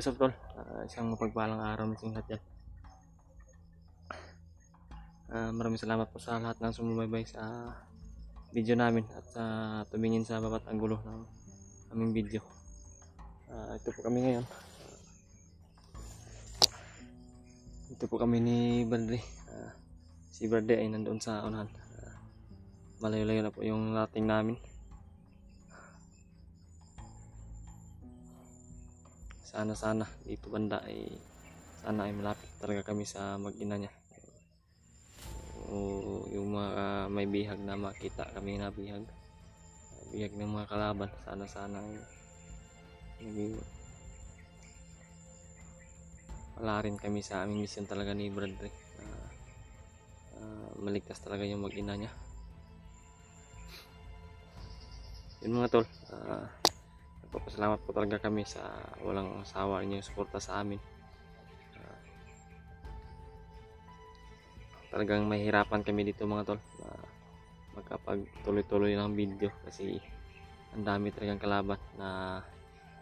what's up tol? Isang mapagpalang araw na sa lahat yan. Maraming salamat po sa lahat ng sumubaybay sa video namin at sa tumingin sa bawat anggulo ng aming video. Ito po kami ngayon. Ito po kami ni Bradley. Si Bradley ay nandoon sa unahan. Malayo-layo na po yung rating namin. Sana dito banda ay malapit talaga kami sa mag-ina niya. O yung mga may bihag na makita kami na bihag ng mga kalaban. Sana wala rin kami sa aming mission talaga ni Bradley. Maligtas talaga yung mag-ina niya. Yun mga tol, nagpapasalamat po talaga kami sa walang asawa niyo suporta sa amin. Talagang mahirapan kami dito mga tol magkapagtuloy-tuloy ng video kasi ang dami talagang kalaban na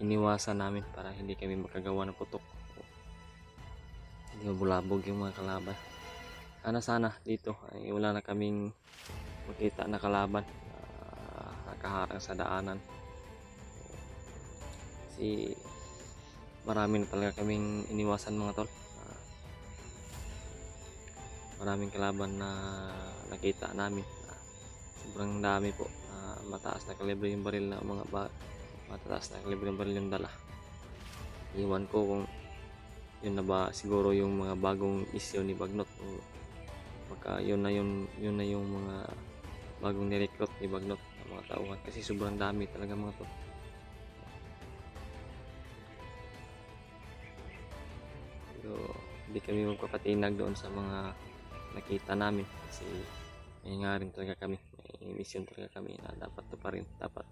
iniwasan namin para hindi kami makagawa ng putok, hindi mabulabog yung mga kalaban. Sana dito ay wala na kaming makita na kalaban nakaharang sa daanan kasi marami na talaga kaming iniwasan mga tol. Maraming kalaban na nakita namin. Sobrang dami po. Mataas na kalibre yung baril na mataas na kalibre yung baril yung dala. Iwan ko kung yun na ba siguro yung mga bagong issue ni Bagnot o baka yun na yung mga bagong nirecruit ni Bagnot ng mga tauhan kasi sobrang dami talaga mga to. So, hindi kami magpapatinag doon sa mga nakita namin kasi may nga rin talaga kami, may mission talaga kami na dapat tuparin, dapat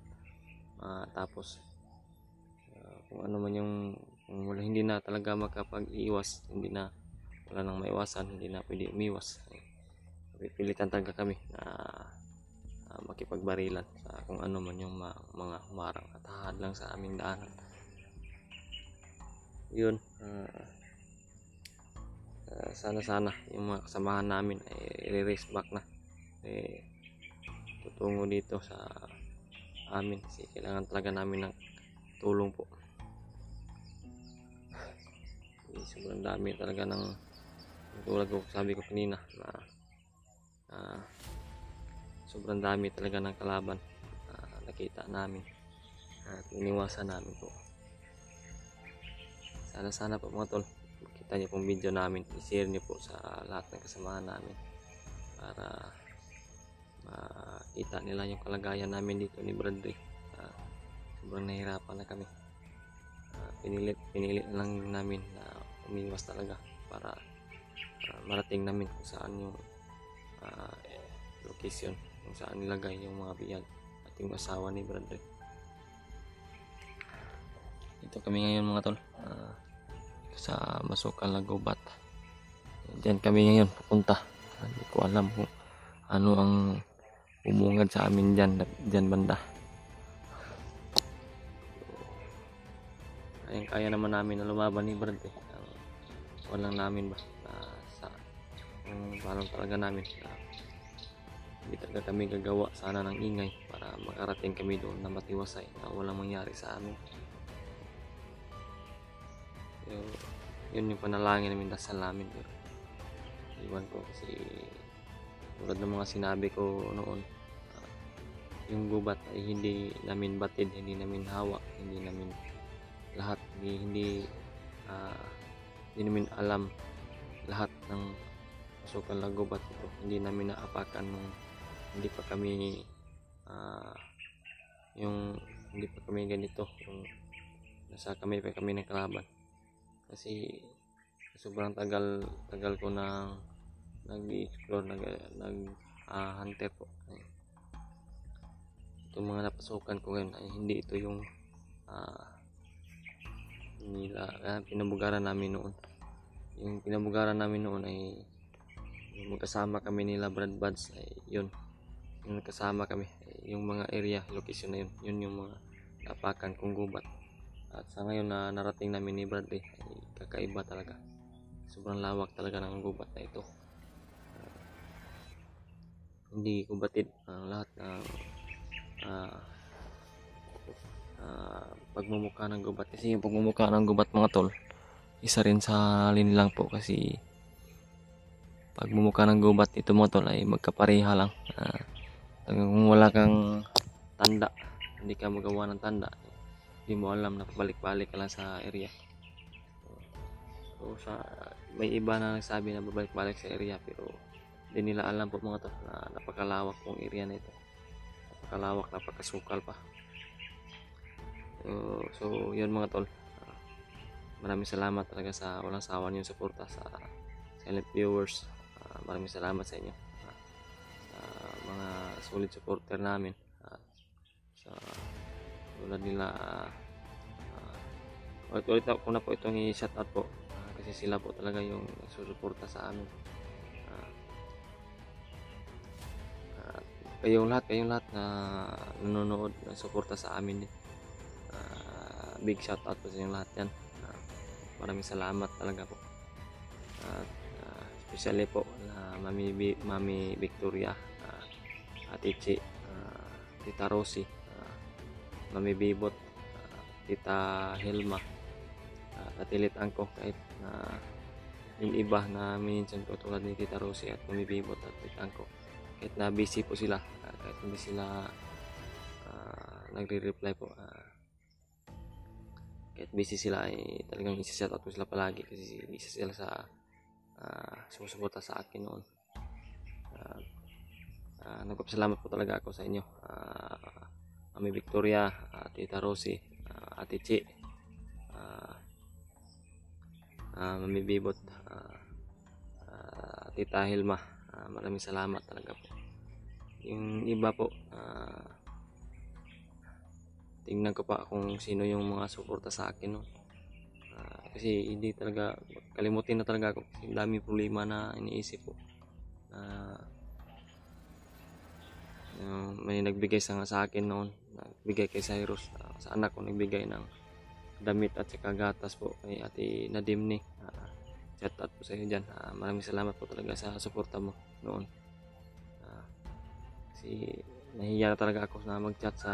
matapos. Kung ano man yung kung wala, hindi na talaga makapag-iwas, wala nang maiwasan, hindi na pwede umiwas, pipilitan talaga kami na makipagbarilan sa kung ano man yung mga humarang at hahadlang sa aming daanan. Yun, sana yung mga kasamahan namin ay i-race back na tutungo dito sa amin kasi kailangan talaga namin ng tulong po. Sobrang dami talaga ng tulad ko sabi ko kanina na sobrang dami talaga ng kalaban nakita namin at iniwasan namin po. Sana po mga tol, makita niyo pong video namin, i-share niyo po sa lahat ng kasamahan namin para makita nila yung kalagayan namin dito ni Bradley. Sobrang nahirapan na kami. Pinilit lang namin na umiwas talaga para marating namin kung saan yung location, kung saan nilagay yung mga biyag at yung asawa ni Bradley. Ito kami ngayon mga tol, sa Masukal na Gubat. Diyan kami ngayon pupunta. Hindi ko alam kung ano ang umungad sa amin dyan banda. Kaya naman namin na lumaban ni Brad walang namin ba sa balong talaga namin hindi talaga kami gagawa sana ng ingay para makarating kami doon na matiwasay na walang mangyari sa amin. Yun yung panalangin namin, dasal namin. Iwan ko kasi tulad ng mga sinabi ko noon, yung gubat ay hindi namin batid, hindi namin hawak, hindi namin lahat, hindi namin alam lahat ng Masukal na Gubat ito. Hindi namin naapakan nung hindi pa kami hindi pa kami ganito, yung nasa kami pa kami ng kalaban. Kasi sobrang tagal ko nang nag-explore, hunter po. Itong mga napasukan ko ngayon ay hindi ito yung pinabugaran namin noon. Yung pinabugaran namin noon ay yung magkasama kami nila Brad Buds ay yun. Yung nagkasama kami, yung mga area, location na yun yung mga napakan kong gubat. At sa ngayon na narating namin ni Bradley ay kakaiba talaga. Sobrang lawak talaga ng gubat na ito. Hindi ko batid ang lahat ng pagmumukha ng gubat, kasi yung pagmumukha ng gubat mga tol, isa rin sa linlang po, kasi pagmumukha ng gubat ito mga tol ay magkapareha lang. Kung wala kang tanda, hindi ka magawa ng tanda, hindi mo alam na pabalik-balik ka lang sa area. So may iba na nagsabi na babalik-balik sa area, pero hindi nila alam po mga tol na napakalawak pong area na ito. Napakalawak, napakasukal pa. So yun mga tol, maraming salamat talaga sa walang sawa niyong suporta sa silent viewers. Maraming salamat sa inyo, sa mga solid supporter namin, sa tulad nila. Ulit ko na po itong i-shoutout po, kasi sila po talaga yung susuporta sa amin. Kayong lahat na nanonood, na suporta sa amin din. Big shoutout po sa inyong lahat yan. Maraming salamat talaga po. Especially po na Mami Victoria, Ate Chi, Tita Rosie, Mami Bibot, Tita Helma, Katilit Angko, kahit na yung iba na minsan po tulad ni Tita Rosie at Mami Bibot at Tita Angko, kahit na busy po sila, kahit hindi sila nagre-reply po, kahit busy sila, ay talagang isa-shoutout ko sila palagi, kasi isa sila sa sumusuporta sa akin noon. Nagpapasalamat po talaga ako sa inyo, Mami Victoria, Tita Rosie, Ate Chi, Mami Bibot, Tita Hilma. Maraming salamat talaga po. Yung iba po, tingnan ko pa kung sino yung mga suporta sa akin, no? Kasi hindi talaga, kalimutin na talaga ako, kasi dami problema na iniisip po. May nagbigay sa akin noon, nagbigay kay Cyrus, sa anak ko nagbigay ng damit at saka gatas po kay Ate Nadimni. Shout out po sa iyo dyan. Maraming salamat po talaga sa suporta mo noon. Kasi nahiya na talaga ako na mag-chat sa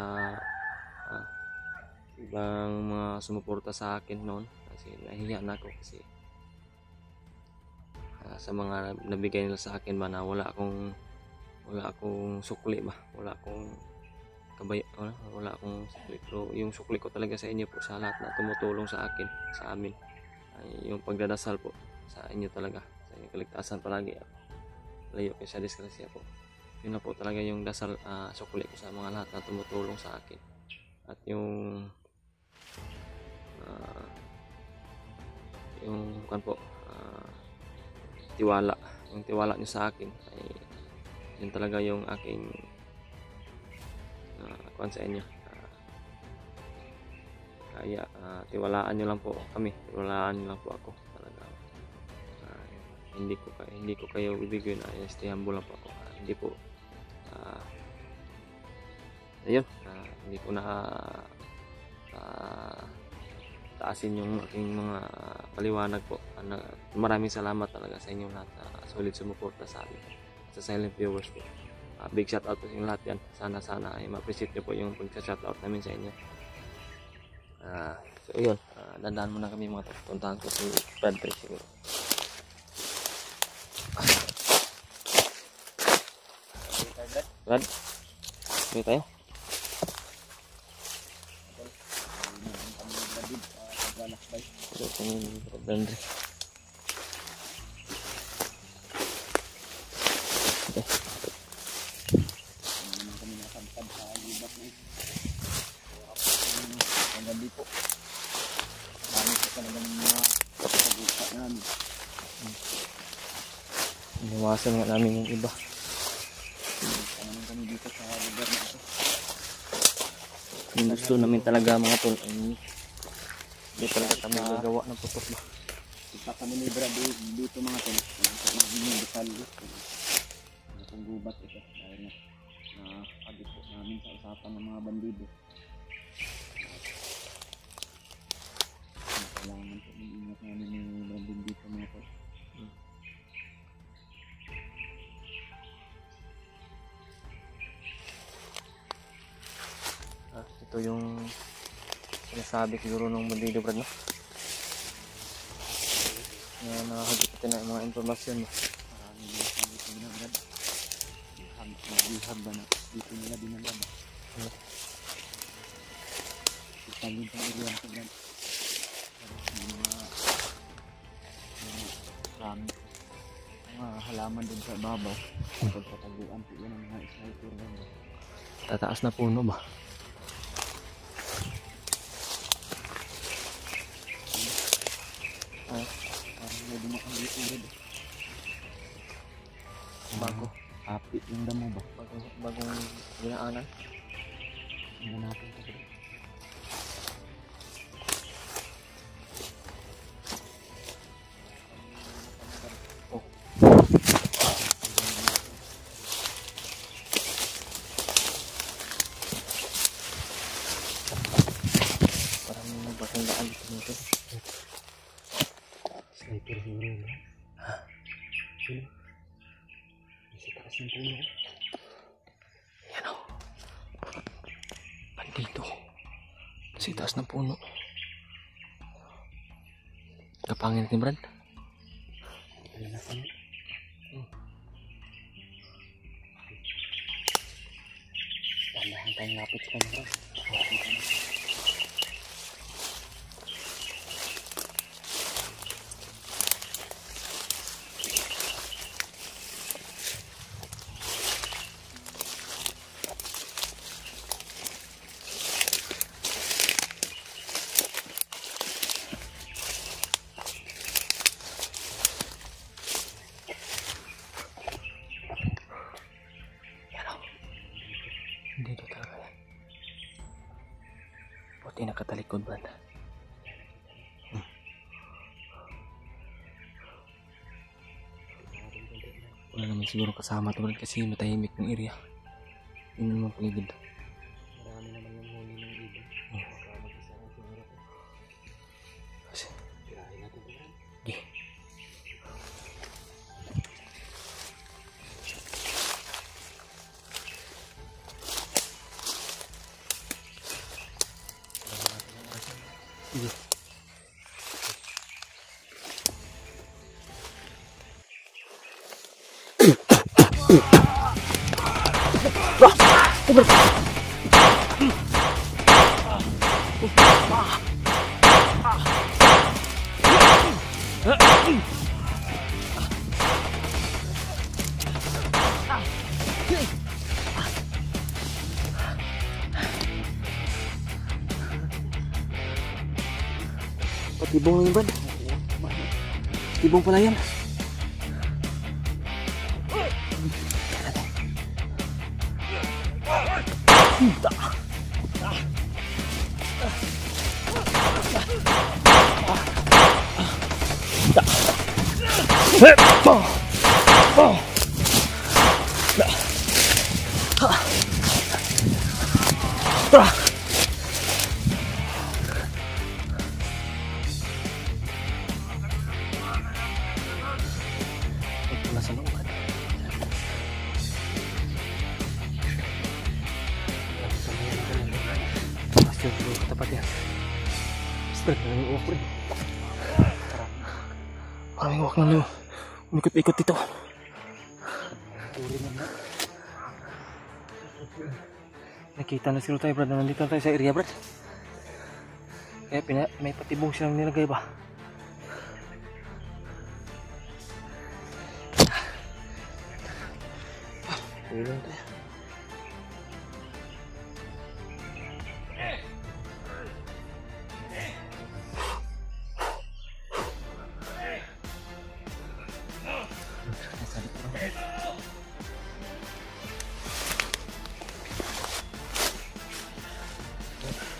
ibang mga sumuporta sa akin noon, kasi nahiya na ako, kasi sa mga nabigay nila sa akin ba na wala akong sukli ba, wala akong sukli. Pero yung sukli ko talaga sa inyo po, sa lahat na tumutulong sa akin, sa amin, ay yung pagdadasal po sa inyo talaga, sa inyong kaligtasan palagi, layo kayo sa disgrasya po. Yun na po talaga yung dasal, sukli ko sa mga lahat na tumutulong sa akin. At yung kan po, tiwala, yung tiwala nyo sa akin, ay yun talaga yung aking kuwan sa inyo. Kaya tiwalaan nyo lang po kami, tiwalaan nyo lang po ako talaga. Hindi ko kayo bibigyan, stay humble lang po ako. Hindi po ayun, hindi ko na taasin yung aking mga paliwanag po. Maraming salamat talaga sa inyo lahat na solid sumuporta sa amin, sa silent viewers po. Big shout out po sa inyo lahat yan. Sana ay ma-appreciate nyo po yung pag-shout out namin sa inyo. So yun, dadaan muna kami mga to. Puntahan ko si Bradley siguro. Brad, dito tayo. Ito kami Bradley. Gabi po. Dami po talagang mga kapag-usa namin. Iniwasan nga namin yung iba. Tangan kami dito sa lugar na ito. Yung gusto namin talaga mga tol, hindi talaga kami gagawa ng putok ba. Isa kami ni Brady dito mga tol. Sa magiging detalye. Itong gubat ito. Dahil na agit po namin sa usapan ng mga bandido. Ito yung sinasabi siguro ng bandido Brad, no? Na nakakagit na yung mga informasyon mo. Marami na dito na Brad. Bihag ba na? Dito nila dinala ba? Itagin sa area ko Brad. Yung mga halaman din sa ibabaw. Pagkataguan po yan ang mga sniper Brad. Tataas na puno ba? Parang may dumakang dito Brad. Bago. Api yung damo ba? Bagong ginaanan. Tingnan natin ito Brad. Parang basang daan dito. Sniper siguro yun. Ha? Sino? Nasa taas ng puno. Yan o. Bandito. Sa taas ng puno. Kapangin natin Brad. Ano na kami? Tandahan tayong lapit sa kanila. Dito talaga yan. Puti nakatalikod Brad. Wala naman siguro kasama ito Brad kasi matahimik ng area. Yun naman paligid. Marami naman yung huli ng ibon. Baka mag-isa lang siguro ito. Kasi, Tirahin natin ito Brad. okay. Sige. Patibong lang yun Brad. Tibong pala yan. Nasa loob ka. Pasti dulu tapat ya. Start maraming uwak rin. Maraming uwak na lu. Umikot-ikot dito. Nakita na sila tayo Brad. Nandito na tayo sa area Brad. Kaya may patibong silang nilagay ba? Tulong tayo.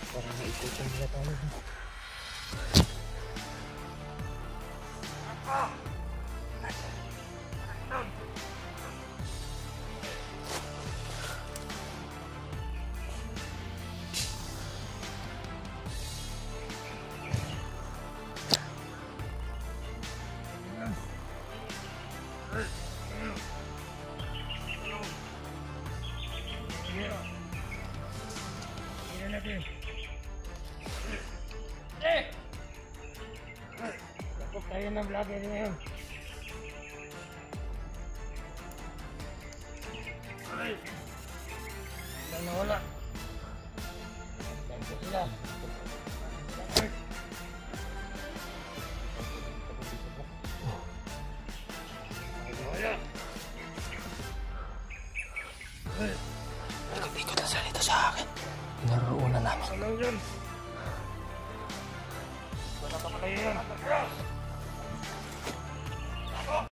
Parang naikutan nila tayo. Natin. Tayo na vlogger ngayon. Ay! Wala na wala. Dahil ko sila. Ay! Wala. Ay! Ikot ang salita sa akin. Pinaroonan namin. Ano yun? Wala ka pa kayo yan.